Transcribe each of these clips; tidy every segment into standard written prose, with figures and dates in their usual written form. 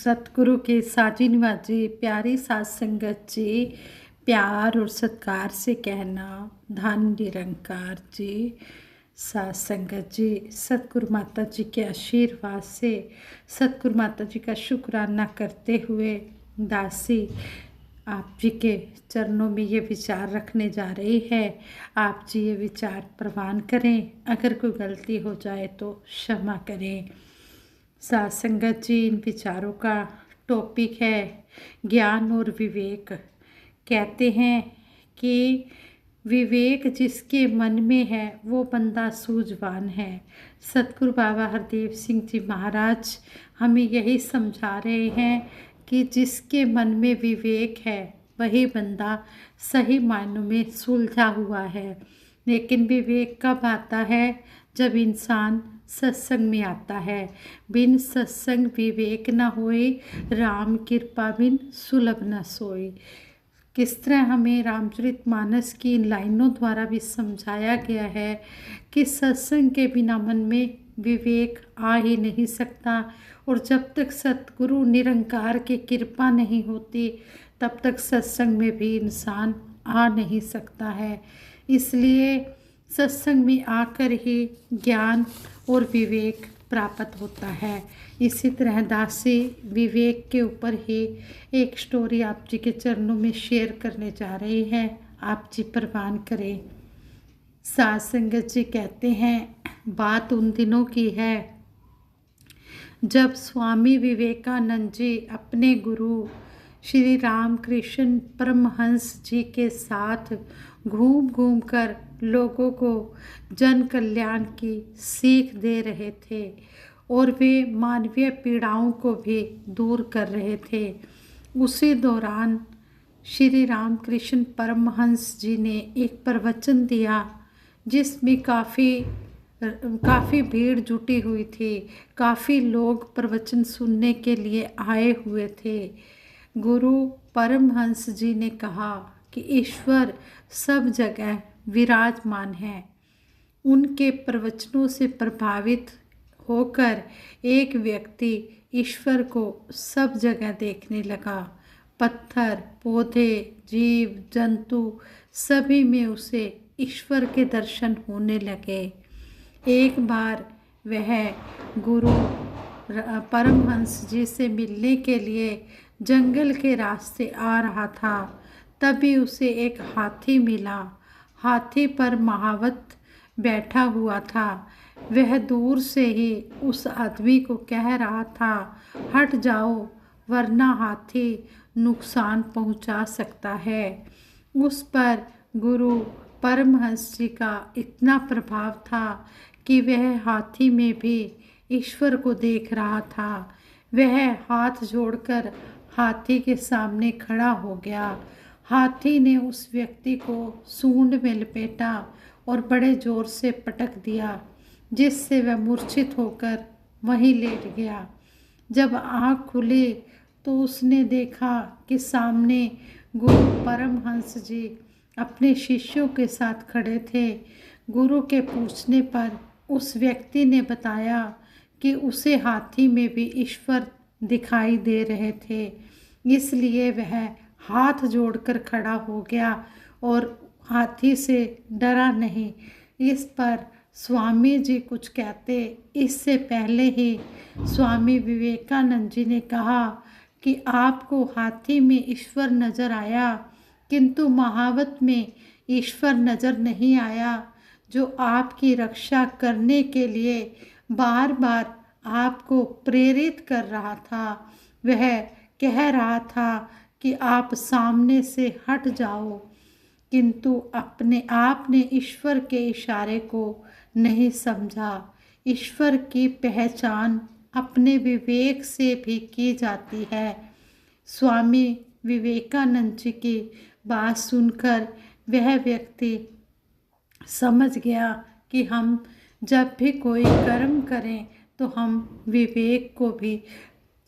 सतगुरु के साजिन बाजी प्यारी सात संगत जी, प्यार और सत्कार से कहना धन निरंकार जी। सात संगत जी, सतगुरु माता जी के आशीर्वाद से सतगुरु माता जी का शुक्राना करते हुए दासी आप जी के चरणों में ये विचार रखने जा रही है। आप जी ये विचार प्रवान करें, अगर कोई गलती हो जाए तो क्षमा करें। सात संगत जी, इन विचारों का टॉपिक है ज्ञान और विवेक। कहते हैं कि विवेक जिसके मन में है वो बंदा सूझवान है। सतगुरु बाबा हरदेव सिंह जी महाराज हमें यही समझा रहे हैं कि जिसके मन में विवेक है वही बंदा सही मायनों में सुलझा हुआ है। लेकिन विवेक कब आता है? जब इंसान सत्संग में आता है। बिन सत्संग विवेक न होए, राम कृपा बिन सुलभ न सोए। किस तरह हमें रामचरितमानस की इन लाइनों द्वारा भी समझाया गया है कि सत्संग के बिना मन में विवेक आ ही नहीं सकता, और जब तक सतगुरु निरंकार की कृपा नहीं होती तब तक सत्संग में भी इंसान आ नहीं सकता है। इसलिए सत्संग में आकर ही ज्ञान और विवेक प्राप्त होता है। इसी तरह दासी विवेक के ऊपर ही एक स्टोरी आप जी के चरणों में शेयर करने जा रही है। आप जी प्रवान करें। सात संगत जी कहते हैं, बात उन दिनों की है जब स्वामी विवेकानंद जी अपने गुरु श्री रामकृष्ण परमहंस जी के साथ घूम घूम कर लोगों को जन कल्याण की सीख दे रहे थे और वे मानवीय पीड़ाओं को भी दूर कर रहे थे। उसी दौरान श्री रामकृष्ण परमहंस जी ने एक प्रवचन दिया जिसमें काफ़ी भीड़ जुटी हुई थी। काफ़ी लोग प्रवचन सुनने के लिए आए हुए थे। गुरु परमहंस जी ने कहा कि ईश्वर सब जगह विराजमान है। उनके प्रवचनों से प्रभावित होकर एक व्यक्ति ईश्वर को सब जगह देखने लगा। पत्थर, पौधे, जीव जंतु सभी में उसे ईश्वर के दर्शन होने लगे। एक बार वह गुरु परमहंस जी से मिलने के लिए जंगल के रास्ते आ रहा था। तभी उसे एक हाथी मिला। हाथी पर महावत बैठा हुआ था। वह दूर से ही उस आदमी को कह रहा था, हट जाओ वरना हाथी नुकसान पहुंचा सकता है। उस पर गुरु परमहंस जी का इतना प्रभाव था कि वह हाथी में भी ईश्वर को देख रहा था। वह हाथ जोड़कर हाथी के सामने खड़ा हो गया। हाथी ने उस व्यक्ति को सूंड में लपेटा और बड़े जोर से पटक दिया, जिससे वह मूर्छित होकर वहीं लेट गया। जब आँख खुली तो उसने देखा कि सामने गुरु परमहंस जी अपने शिष्यों के साथ खड़े थे। गुरु के पूछने पर उस व्यक्ति ने बताया कि उसे हाथी में भी ईश्वर दिखाई दे रहे थे, इसलिए वह हाथ जोड़कर खड़ा हो गया और हाथी से डरा नहीं। इस पर स्वामी जी कुछ कहते इससे पहले ही स्वामी विवेकानंद जी ने कहा कि आपको हाथी में ईश्वर नज़र आया, किंतु महावत में ईश्वर नज़र नहीं आया, जो आपकी रक्षा करने के लिए बार बार आपको प्रेरित कर रहा था। वह कह रहा था कि आप सामने से हट जाओ, किंतु अपने आप ने ईश्वर के इशारे को नहीं समझा। ईश्वर की पहचान अपने विवेक से भी की जाती है। स्वामी विवेकानंद जी की बात सुनकर वह व्यक्ति समझ गया कि हम जब भी कोई कर्म करें तो हम विवेक को भी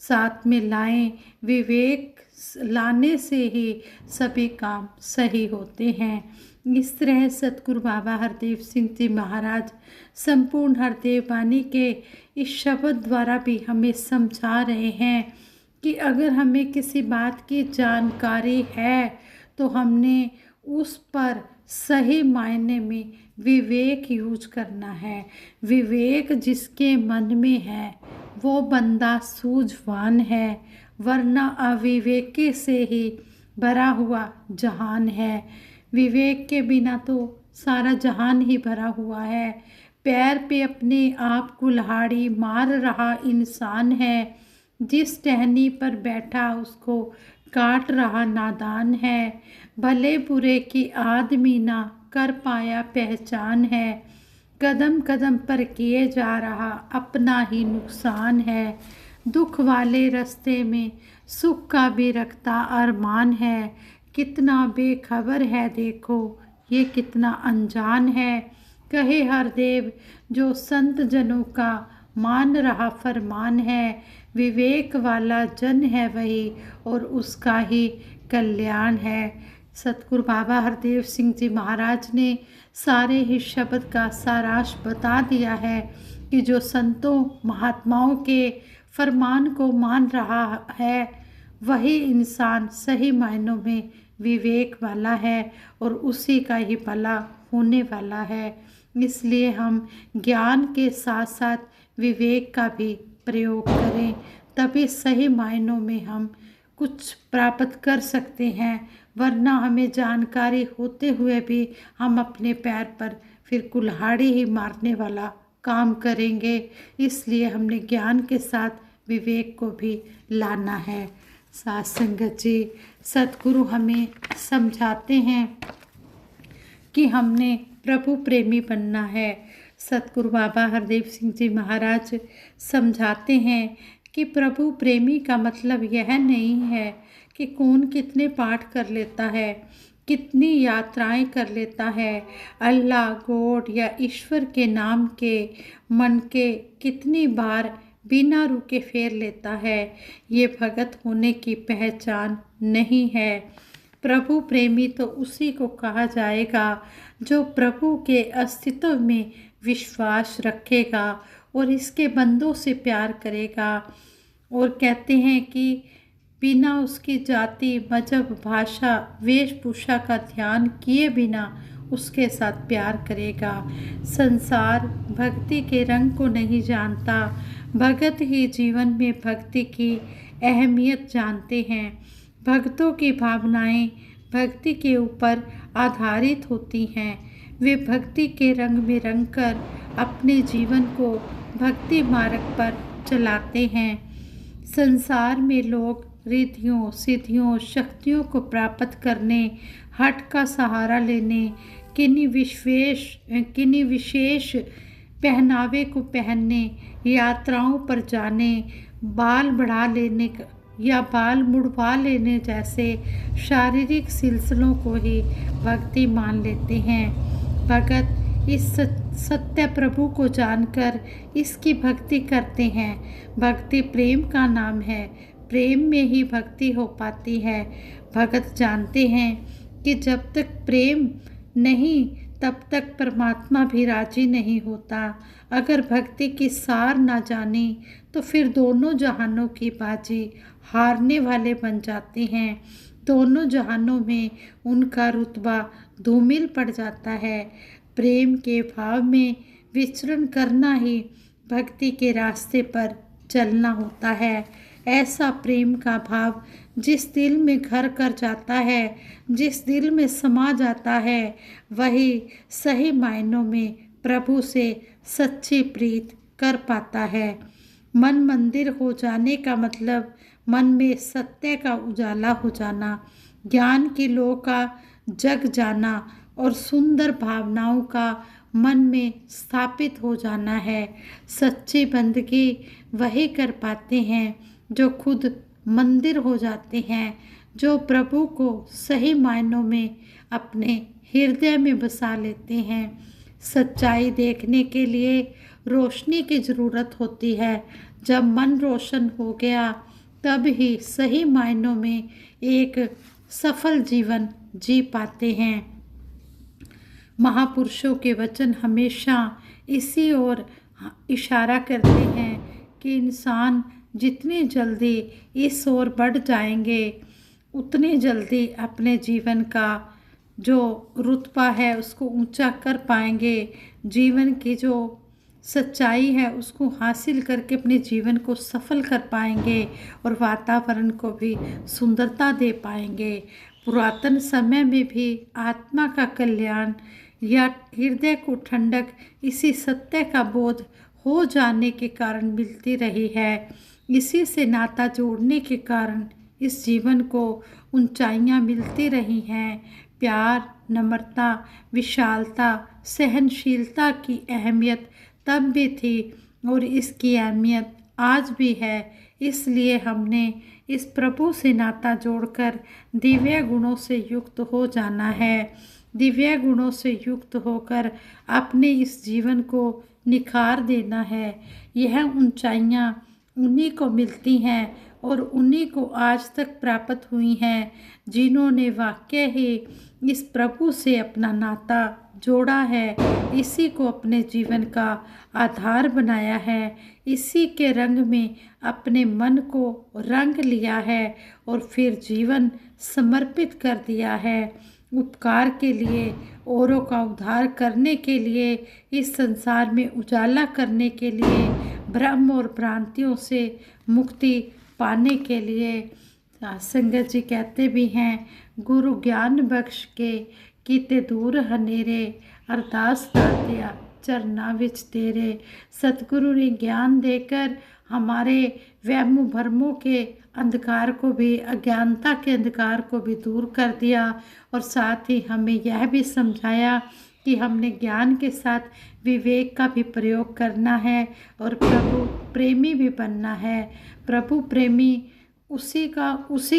साथ में लाएं। विवेक लाने से ही सभी काम सही होते हैं। इस तरह सतगुरु बाबा हरदेव सिंह जी महाराज संपूर्ण हरदेव वाणी के इस शब्द द्वारा भी हमें समझा रहे हैं कि अगर हमें किसी बात की जानकारी है तो हमने उस पर सही मायने में विवेक यूज करना है। विवेक जिसके मन में है वो बंदा सूझवान है, वरना अविवेकी से ही भरा हुआ जहान है। विवेक के बिना तो सारा जहान ही भरा हुआ है। पैर पे अपने आप कुल्हाड़ी मार रहा इंसान है, जिस टहनी पर बैठा उसको काट रहा नादान है। भले बुरे की आदमी ना कर पाया पहचान है, कदम कदम पर किए जा रहा अपना ही नुकसान है। दुख वाले रास्ते में सुख का भी रखता अरमान है, कितना बेखबर है देखो ये कितना अनजान है। कहे हर देव जो संत जनों का मान रहा फरमान है, विवेक वाला जन है वही और उसका ही कल्याण है। सतगुरु बाबा हरदेव सिंह जी महाराज ने सारे ही शब्द का सारांश बता दिया है कि जो संतों महात्माओं के फरमान को मान रहा है वही इंसान सही मायनों में विवेक वाला है और उसी का ही भला होने वाला है। इसलिए हम ज्ञान के साथ साथ विवेक का भी प्रयोग करें, तभी सही मायनों में हम कुछ प्राप्त कर सकते हैं। वरना हमें जानकारी होते हुए भी हम अपने पैर पर फिर कुल्हाड़ी ही मारने वाला काम करेंगे। इसलिए हमने ज्ञान के साथ विवेक को भी लाना है। साथ संगत जी, सतगुरु हमें समझाते हैं कि हमने प्रभु प्रेमी बनना है। सतगुरु बाबा हरदेव सिंह जी महाराज समझाते हैं कि प्रभु प्रेमी का मतलब यह नहीं है कि कौन कितने पाठ कर लेता है, कितनी यात्राएं कर लेता है, अल्लाह गॉड या ईश्वर के नाम के मन के कितनी बार बिना रुके फेर लेता है। ये भगत होने की पहचान नहीं है। प्रभु प्रेमी तो उसी को कहा जाएगा जो प्रभु के अस्तित्व में विश्वास रखेगा और इसके बंदों से प्यार करेगा। और कहते हैं कि बिना उसकी जाति मजहब भाषा वेशभूषा का ध्यान किए बिना उसके साथ प्यार करेगा। संसार भक्ति के रंग को नहीं जानता, भगत ही जीवन में भक्ति की अहमियत जानते हैं। भक्तों की भावनाएं भक्ति के ऊपर आधारित होती हैं। वे भक्ति के रंग में रंगकर अपने जीवन को भक्ति मार्ग पर चलाते हैं। संसार में लोग रिद्धियों सिद्धियों शक्तियों को प्राप्त करने, हठ का सहारा लेने, किन्हीं विशेष पहनावे को पहनने, यात्राओं पर जाने, बाल बढ़ा लेने या बाल मुड़वा लेने जैसे शारीरिक सिलसिलों को ही भक्ति मान लेते हैं। भगत इस सत्य प्रभु को जानकर इसकी भक्ति करते हैं। भक्ति प्रेम का नाम है, प्रेम में ही भक्ति हो पाती है। भगत जानते हैं कि जब तक प्रेम नहीं तब तक परमात्मा भी राजी नहीं होता। अगर भक्ति की सार ना जाने तो फिर दोनों जहानों की बाजी हारने वाले बन जाते हैं। दोनों जहानों में उनका रुतबा धूमिल पड़ जाता है। प्रेम के भाव में विचरण करना ही भक्ति के रास्ते पर चलना होता है। ऐसा प्रेम का भाव जिस दिल में घर कर जाता है, जिस दिल में समा जाता है, वही सही मायनों में प्रभु से सच्ची प्रीत कर पाता है। मन मंदिर हो जाने का मतलब मन में सत्य का उजाला हो जाना, ज्ञान की लौ का जग जाना और सुंदर भावनाओं का मन में स्थापित हो जाना है। सच्ची बंदगी वही कर पाते हैं जो खुद मंदिर हो जाते हैं, जो प्रभु को सही मायनों में अपने हृदय में बसा लेते हैं। सच्चाई देखने के लिए रोशनी की ज़रूरत होती है। जब मन रोशन हो गया तब ही सही मायनों में एक सफल जीवन जी पाते हैं। महापुरुषों के वचन हमेशा इसी ओर इशारा करते हैं कि इंसान जितनी जल्दी इस ओर बढ़ जाएंगे उतनी जल्दी अपने जीवन का जो रुतबा है उसको ऊंचा कर पाएंगे। जीवन की जो सच्चाई है उसको हासिल करके अपने जीवन को सफल कर पाएंगे और वातावरण को भी सुंदरता दे पाएंगे। पुरातन समय में भी आत्मा का कल्याण या हृदय को ठंडक इसी सत्य का बोध हो जाने के कारण मिलती रही है। इसी से नाता जोड़ने के कारण इस जीवन को ऊंचाइयां मिलती रही हैं। प्यार, नम्रता, विशालता, सहनशीलता की अहमियत तब भी थी और इसकी अहमियत आज भी है। इसलिए हमने इस प्रभु से नाता जोड़कर दिव्य गुणों से युक्त हो जाना है। दिव्य गुणों से युक्त होकर अपने इस जीवन को निखार देना है। यह ऊंचाइयां उन्हीं को मिलती हैं और उन्हीं को आज तक प्राप्त हुई हैं जिन्होंने वाकई ही इस प्रभु से अपना नाता जोड़ा है, इसी को अपने जीवन का आधार बनाया है, इसी के रंग में अपने मन को रंग लिया है और फिर जीवन समर्पित कर दिया है। उपकार के लिए, औरों का उद्धार करने के लिए, इस संसार में उजाला करने के लिए, भ्रम और भ्रांतियों से मुक्ति पाने के लिए। संगत जी कहते भी हैं, गुरु ज्ञान बख्श के कीते दूर हनेरे, अरदास दातिया चरना विच तेरे। सतगुरु ने ज्ञान देकर हमारे वहम भरमों के अंधकार को भी, अज्ञानता के अंधकार को भी दूर कर दिया और साथ ही हमें यह भी समझाया कि हमने ज्ञान के साथ विवेक का भी प्रयोग करना है और प्रभु प्रेमी भी बनना है। प्रभु प्रेमी उसी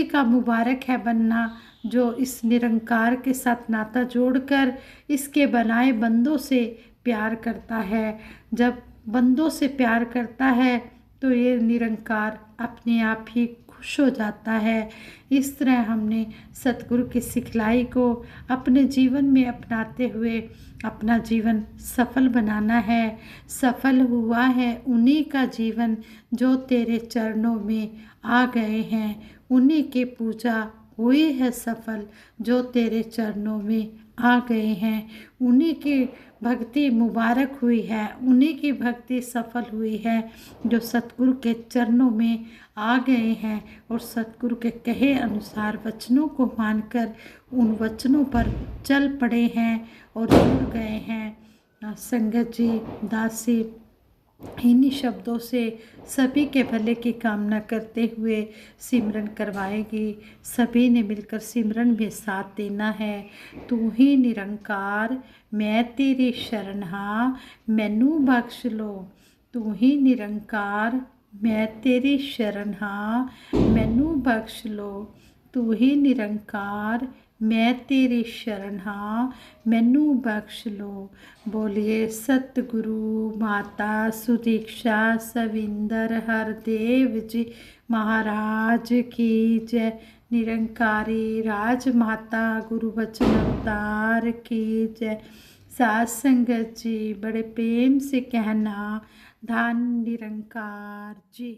का मुबारक है बनना जो इस निरंकार के साथ नाता जोड़कर इसके बनाए बंदों से प्यार करता है। जब बंदों से प्यार करता है तो ये निरंकार अपने आप ही खुश हो जाता है। इस तरह हमने सतगुरु की सिखलाई को अपने जीवन में अपनाते हुए अपना जीवन सफल बनाना है। सफल हुआ है उन्हीं का जीवन जो तेरे चरणों में आ गए हैं, उन्हीं की पूजा हुई है सफल जो तेरे चरणों में आ गए हैं, उन्हीं की भक्ति मुबारक हुई है, उन्हीं की भक्ति सफल हुई है जो सतगुरु के चरणों में आ गए हैं और सतगुरु के कहे अनुसार वचनों को मानकर उन वचनों पर चल पड़े हैं और जुड़ गए हैं। संगत जी दासी इन्हीं शब्दों से सभी के भले की कामना करते हुए सिमरन करवाएगी। सभी ने मिलकर सिमरन में साथ देना है। तू ही निरंकार मैं तेरी शरण हाँ, मैनू बख्श लो। तू ही निरंकार मैं तेरी शरण हाँ, मैनू बख्श लो। तू ही निरंकार मैं तेरी शरण हाँ, मैनू बख्श लो। बोलिए सतगुरु माता सुदीक्षा सविंदर हरदेव जी महाराज की जय। निरंकारी राजमाता गुरु वचन अवतार की जय। साथ संगत जी बड़े प्रेम से कहना, धन निरंकार जी।